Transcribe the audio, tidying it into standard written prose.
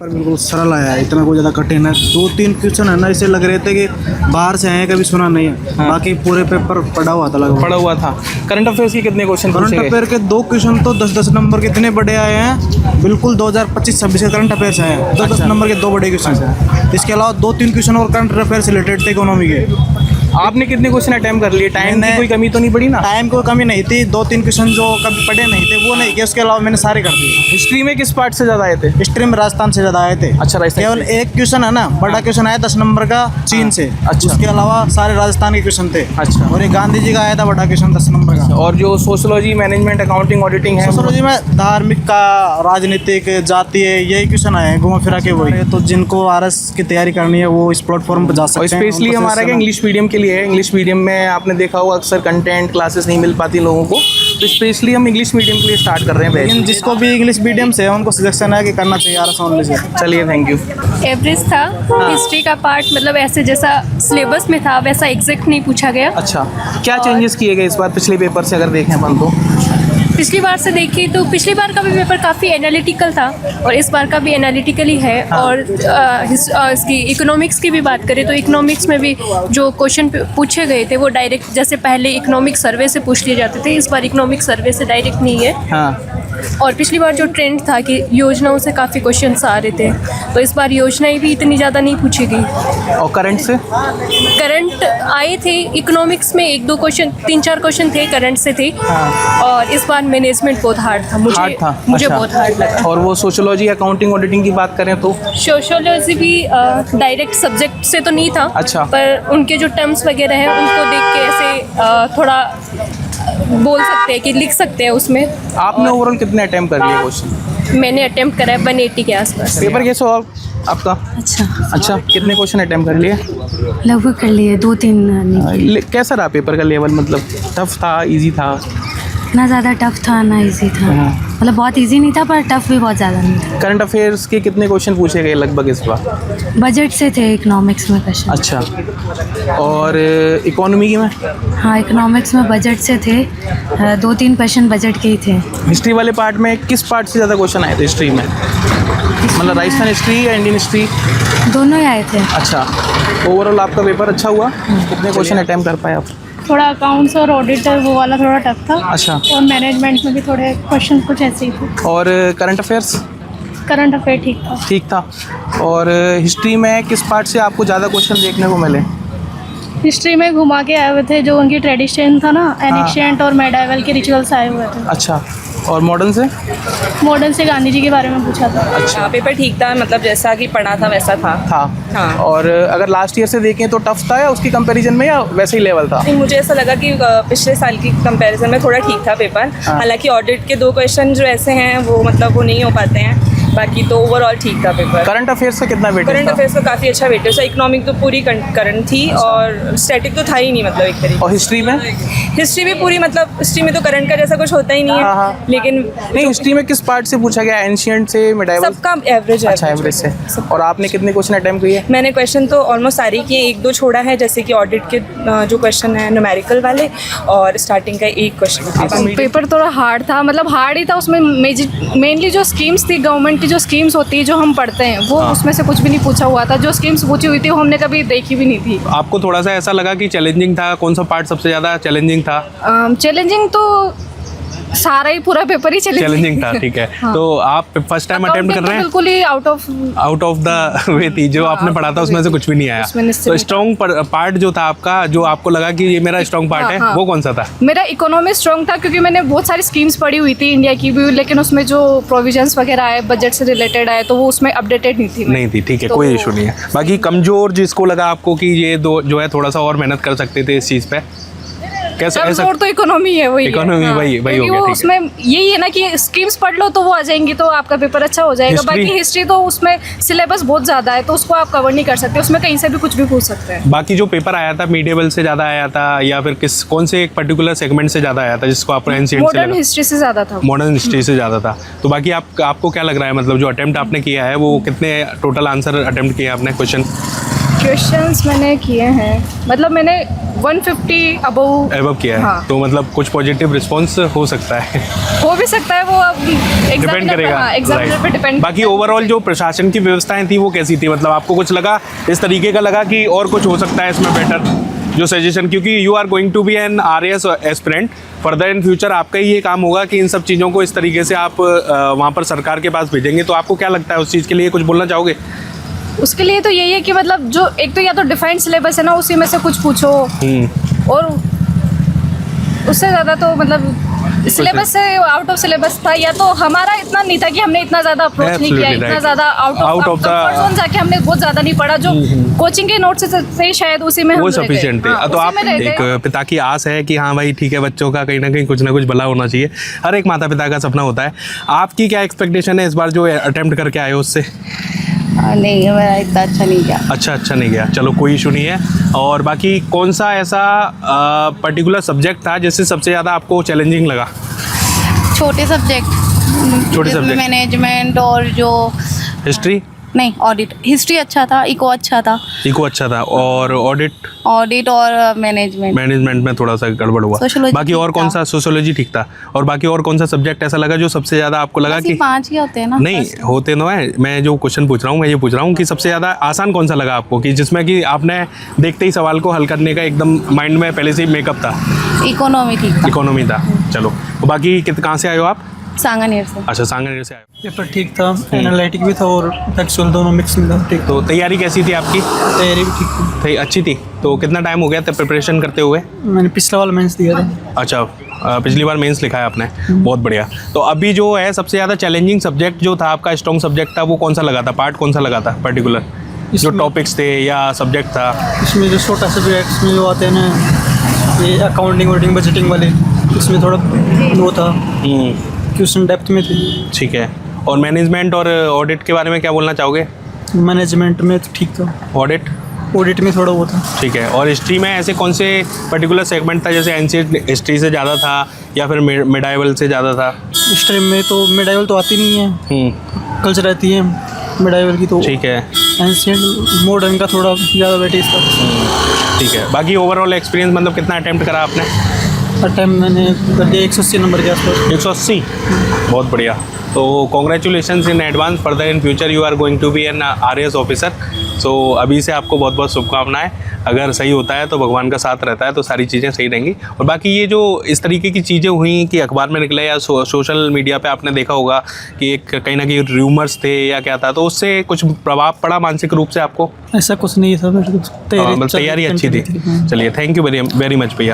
Paper बिल्कुल सरल आया है, इतना कोई ज़्यादा कठिन है। 2-3 क्वेश्चन है ना ऐसे लग रहे थे कि बाहर से आए हैं, कभी सुना नहीं है। बाकी पूरे पेपर पढ़ा हुआ था, लगभग पढ़ा हुआ था। करंट अफेयर्स के कितने क्वेश्चन पूछे करंट गए? अफेयर के 2 क्वेश्चन तो 10-10 नंबर के इतने बड़े आए हैं, बिल्कुल 2025-26 के करंट अफेयर्स आए हैं। 10-10 नंबर के 2 बड़े क्वेश्चन। इसके अलावा 2-3 क्वेश्चन और करंट अफेयर से रिलेटेड थे इकोनॉमी के। आपने कितने क्वेश्चन अटेम्प्ट कर लिए? टाइम की कोई कमी तो नहीं पड़ी ना? टाइम कोई कमी नहीं थी। 2-3 क्वेश्चन जो कभी पढ़े नहीं थे वो नहीं किए, उसके अलावा मैंने सारे कर दिए। हिस्ट्री में किस पार्ट से ज़्यादा आए थे? हिस्ट्री में राजस्थान से ज़्यादा आए थे। अच्छा, राजस्थान केवल एक क्वेश्चन है ना, बड़ा क्वेश्चन आया 10 नंबर का चीन से। अच्छा। उसके अलावा सारे राजस्थान के क्वेश्चन थे। अच्छा। और एक गांधी जी का आया था बड़ा क्वेश्चन 10 नंबर का। और जो सोशोलॉजी, मैनेजमेंट, अकाउंटिंग, ऑडिटिंग है, सोशोलॉजी में धार्मिक का, राजनीतिक, जातीय, यही क्वेश्चन आए हैं घुमा फिरा के वही। तो जिनको आरएस की तैयारी करनी है वो इस प्लेटफॉर्म पर जा और सकते हैं। स्पेशली उनको हमारा क्या इंग्लिश मीडियम के लिए है। इंग्लिश मीडियम में आपने देखा होगा अक्सर कंटेंट क्लासेस नहीं मिल पाती लोगों को, तो स्पेशली हम इंग्लिश मीडियम के लिए स्टार्ट कर रहे हैं लेकिन बैच। जिसको भी इंग्लिश मीडियम से है उनको सजेशन है कि करना चाहिए आरएस ओनली से। चलिए, थैंक यू। एवरेज था। हिस्ट्री का पार्ट मतलब ऐसे जैसा सिलेबस में था वैसा एग्जैक्ट नहीं पूछा गया। अच्छा, क्या चेंजेस किए गए इस बार पिछले पेपर से अगर देखें अपन तो? पिछली बार से देखिए तो पिछली बार का भी पेपर काफ़ी एनालिटिकल था और इस बार का भी एनालिटिकल ही है। और इसकी इकोनॉमिक्स की भी बात करें तो इकोनॉमिक्स में भी जो क्वेश्चन पूछे गए थे वो डायरेक्ट, जैसे पहले इकोनॉमिक सर्वे से पूछ लिए जाते थे, इस बार इकोनॉमिक सर्वे से डायरेक्ट नहीं है। हाँ। और पिछली बार जो ट्रेंड था कि योजनाओं से काफ़ी क्वेश्चंस आ रहे थे, तो इस बार योजनाएं भी इतनी ज़्यादा नहीं पूछी गई। और करंट से? करंट आए थे इकोनॉमिक्स में 1-2 क्वेश्चन, 3-4 क्वेश्चन थे करंट से थे। और इस बार मैनेजमेंट बहुत हार्ड था मुझे। हार्ड था? मुझे अच्छा। बहुत हार्ड लगा। और वो सोशोलॉजी, अकाउंटिंग, ऑडिटिंग की बात करें तो? सोशोलॉजी भी डायरेक्ट सब्जेक्ट से तो नहीं था। अच्छा। पर उनके जो टर्म्स वगैरह हैं उनको देख के ऐसे थोड़ा बोल सकते हैं कि लिख सकते हैं उसमें। आपने ओवरऑल कितने अटेम्प्ट कर लिए क्वेश्चन? मैंने अटेम्प्ट करा है 180 के आसपास। पेपर कैसे हुआ आपका? अच्छा, कितने क्वेश्चन अटेम्प्ट कर लिए? लगभग कर लिए 2-3। कैसा रहा पेपर का लेवल? मतलब टफ था, इजी था? ना ज़्यादा टफ था ना इजी था, मतलब बहुत इजी नहीं था पर टफ भी बहुत ज़्यादा नहीं था। करंट अफेयर्स के कितने क्वेश्चन पूछे गए लगभग इस बार? बजट से थे इकोनॉमिक्स में क्वेश्चन। अच्छा। और इकोनॉमी में? हाँ, इकोनॉमिक्स में बजट से थे, 2-3 क्वेश्चन बजट के ही थे। हिस्ट्री वाले पार्ट में किस पार्ट से ज़्यादा क्वेश्चन आए थे हिस्ट्री में? मतलब राजस्थान हिस्ट्री या इंडियन हिस्ट्री? दोनों ही आए थे। अच्छा। ओवरऑल आपका पेपर अच्छा हुआ? कितने क्वेश्चन अटेम्प्ट कर पाए आप? थोड़ा अकाउंट्स और ऑडिटर वो वाला थोड़ा टफ था। अच्छा। और मैनेजमेंट में भी थोड़े क्वेश्चन कुछ ऐसे ही थे। और करंट अफेयर्स? करंट अफेयर ठीक था। ठीक था। और हिस्ट्री में किस पार्ट से आपको ज़्यादा क्वेश्चन देखने को मिले? हिस्ट्री में घुमा के आए हुए थे, जो उनकी ट्रेडिशन था ना, एनिशिएंट और मेडाइवल के रिचुअल्स आए हुए थे। अच्छा। और मॉडर्न से? मॉडर्न से गांधी जी के बारे में पूछा था। अच्छा। पेपर ठीक था, मतलब जैसा कि पढ़ा था वैसा था। हाँ। और अगर लास्ट ईयर से देखें तो टफ था या उसकी कंपैरिजन में, या वैसे ही लेवल था? नहीं, मुझे ऐसा लगा कि पिछले साल की कंपैरिजन में थोड़ा ठीक था पेपर। हालांकि ऑडिट के 2 क्वेश्चन जो ऐसे हैं वो मतलब वो नहीं हो पाते हैं, बाकी तो ओवरऑल ठीक था पेपर। करंट अफेयर्स का कितना वेटेज था? करंट अफेयर्स का काफ़ी अच्छा वेटेज था। इकोनॉमिक तो पूरी करंट थी और स्टैटिक तो था ही नहीं, मतलब एक तरीके। और हिस्ट्री में? हिस्ट्री भी पूरी, मतलब हिस्ट्री में तो करंट का जैसा कुछ होता ही नहीं है। लेकिन नहीं, हिस्ट्री में किस पार्ट से पूछा गया? एंशिएंट से, मिडाइवल? सबका एवरेज है। अच्छा, एवरेज से। और आपने कितने क्वेश्चन अटेम्प्ट किए? मैंने क्वेश्चन तो ऑलमोस्ट सारे किए, 1-2 छोड़ा है, जैसे कि ऑडिट के जो क्वेश्चन है न्यूमेरिकल वाले, और स्टार्टिंग का 1 क्वेश्चन। पेपर थोड़ा हार्ड था, मतलब हार्ड ही था। उसमें मेनली जो स्कीम्स थी, गवर्नमेंट की जो स्कीम्स होती है जो हम पढ़ते हैं वो, उसमें से कुछ भी नहीं पूछा हुआ था। जो स्कीम्स पूछी हुई थी वो हमने कभी देखी भी नहीं थी। आपको थोड़ा सा ऐसा लगा कि चैलेंजिंग था? कौन सा पार्ट सबसे ज़्यादा चैलेंजिंग था? चैलेंजिंग तो सारा ही पूरा पेपर ही चैलेंजिंग था, ठीक है। हाँ। तो आप फर्स्ट टाइम अटेम्प्ट कर रहे हैं? बिल्कुल ही आउट ऑफ द वे थी, जो आपने पढ़ा था उसमें से कुछ भी नहीं आया। तो स्ट्रॉन्ग पार्ट जो था आपका, जो आपको लगा कि ये मेरा स्ट्रॉन्ग पार्ट है, वो कौन सा था? मेरा इकोनॉमी स्ट्रॉन्ग था, क्योंकि मैंने बहुत सारी स्कीम्स पढ़ी हुई थी इंडिया की भी, लेकिन उसमें जो प्रोविजंस वगैरह आए बजट से रिलेटेड आए तो वो उसमें अपडेटेड नहीं थी। ठीक है, कोई इशू नहीं है। बाकी कमजोर जिसको लगा आपको कि ये दो जो है थोड़ा सा और मेहनत कर सकते थे इस चीज़ पे, कैसा? ऐसा तो इकोनॉमी है, वही इकोनॉमी वही हो गया, ठीक है। उसमें यही है ना कि स्कीम्स पढ़ लो तो वो आ जाएंगी तो आपका पेपर अच्छा हो जाएगा। बाकी हिस्ट्री तो उसमें सिलेबस बहुत ज़्यादा है तो उसको आप कवर नहीं कर सकते, उसमें कहीं से भी कुछ भी पूछ सकते हैं। बाकी जो पेपर आया था मीडिएवल से ज़्यादा आया था या फिर कौन से एक पर्टिकुलर सेगमेंट से ज़्यादा आया था जिसको आप एंशिएंट से? मॉडर्न हिस्ट्री से ज़्यादा था। मॉडर्न हिस्ट्री से ज़्यादा था। तो बाकी आपको क्या लग रहा है, मतलब जो अटेम्प्ट आपने किया है वो कितने टोटल आंसर अटेम्प्ट किए आपने क्वेश्चन? क्वेश्चंस मैंने किए हैं, मतलब मैंने 150 अबव एबव किया है। हाँ। तो मतलब कुछ पॉजिटिव रिस्पॉन्स हो सकता है, हो भी सकता है, वो अब डिपेंड एग्जामिनर करेगा। एग्जामिनर पे Right. डिपेंड। बाकी ओवरऑल जो प्रशासन की व्यवस्थाएं थी वो कैसी थी, मतलब आपको कुछ लगा इस तरीके का लगा कि और कुछ हो सकता है इसमें बेटर, जो सजेशन, क्योंकि you are going to be an RAS aspirant, further in future आपका ही ये काम होगा कि इन सब चीज़ों को इस तरीके से आप वहाँ पर सरकार के पास भेजेंगे, तो आपको क्या लगता है उस चीज़ के लिए कुछ बोलना चाहोगे? उसके लिए तो यही है कि मतलब जो एक तो या तो डिफाइंड सिलेबस है ना, उसी में से कुछ पूछो, और उससे ज़्यादा तो मतलब सिलेबस से आउट ऑफ सिलेबस था, या तो हमारा इतना नहीं था कि हमने इतना ज़्यादा अप्रोच नहीं किया, Absolutely इतना right. ज़्यादा out Out of of the- comfort zone जाके हमने बहुत ज़्यादा नहीं पढ़ा, जो कोचिंग के नोट्स से शायद उसी में हम वो रह गए। सफिशिएंट थे। हाँ, तो उसी आप में रह एक गए। पिता की आस है कि हाँ भाई ठीक है, बच्चों का कहीं ना कहीं कुछ ना कुछ भला होना चाहिए, हर एक माता पिता का सपना होता है। आपकी क्या एक्सपेक्टेशन है इस बार जो अटेम्प्ट करके आए हो उससे? नहीं, मेरा इतना अच्छा नहीं गया। अच्छा नहीं गया, चलो कोई इशू नहीं है। और बाकी कौन सा ऐसा पर्टिकुलर सब्जेक्ट था जिससे सबसे ज़्यादा आपको चैलेंजिंग लगा? छोटे सब्जेक्ट, छोटे subject? मैनेजमेंट और जो हिस्ट्री नहीं, ऑडिट, हिस्ट्री अच्छा था, इको अच्छा था, इको अच्छा था, और ऑडिट और मैनेजमेंट में थोड़ा सा गड़बड़ हुआ। Sociology बाकी और ठीक कौन था। सा? सोशियोलॉजी ठीक था। और बाकी और कौन सा सब्जेक्ट ऐसा लगा जो सबसे ज़्यादा आपको लगा बस ये कि 5 ही होते हैं ना? नहीं होते ना है? मैं जो क्वेश्चन पूछ रहा हूँ, मैं ये पूछ रहा हूँ कि सबसे ज़्यादा आसान कौन सा लगा आपको, कि जिसमें कि आपने देखते ही सवाल को हल करने का एकदम माइंड में पहले से ही मेकअप था? इकोनॉमी ठीक था। इकोनॉमी था। चलो बाकी कहाँ से आए हो आप? सांगानेर से। अच्छा, सांगानेर से आए हो। पेपर ठीक था, एनालिटिक भी था और फैक्चुअल, दोनों मिक्स में था। ठीक, तो तैयारी कैसी थी आपकी? तैयारी भी ठीक थी। अच्छी थी। तो कितना टाइम हो गया था प्रिपरेशन करते हुए? मैंने पिछला वाला मेंस दिया था। अच्छा, पिछली बार मेंस लिखा है आपने, बहुत बढ़िया। तो अभी जो है सबसे ज़्यादा चैलेंजिंग सब्जेक्ट जो था आपका, स्ट्रॉन्ग सब्जेक्ट था, वो कौन सा लगा था? पार्ट कौन सा लगा था पर्टिकुलर, जो टॉपिक्स थे या सब्जेक्ट था? इसमें जो छोटा सब्जेक्ट में जो आते हैं ना, ये अकाउंटिंग वोटिंग बजटिंग वाले, इसमें थोड़ा वो था, क्वेश्चन डेप्थ में थी। ठीक है। और मैनेजमेंट और ऑडिट के बारे में क्या बोलना चाहोगे? मैनेजमेंट में तो ठीक था, ऑडिट में थोड़ा वो था। ठीक है। और हिस्ट्री में ऐसे कौन से पर्टिकुलर सेगमेंट था, जैसे एंशिएंट हिस्ट्री से ज़्यादा था या फिर मिडाइवल से ज़्यादा था? स्ट्रीम में तो मिडाइवल तो आती नहीं है, कल्चर रहती है मिडाइवल की, तो ठीक है। एंशिएंट मॉडर्न का थोड़ा ज़्यादा वेटेज था। ठीक है। बाकी ओवरऑल एक्सपीरियंस मतलब कितना अटेम्प्ट करा आपने? टाइम मैंने कर दिया 180 नंबर के आसपास। 180, बहुत बढ़िया। तो congratulations in advance, further in future you are going to be an RAS officer. So अभी से आपको बहुत बहुत शुभकामनाएं। अगर सही होता है तो भगवान का साथ रहता है, तो सारी चीज़ें सही रहेंगी। और बाकी ये जो इस तरीके की चीज़ें हुई कि अखबार में निकले या सोशल मीडिया पे आपने देखा होगा कि एक कहीं ना कहीं र्यूमर्स थे या क्या था, तो उससे कुछ प्रभाव पड़ा मानसिक रूप से आपको? ऐसा कुछ नहीं था, तैयारी अच्छी थी। चलिए, थैंक यू वेरी मच भैया।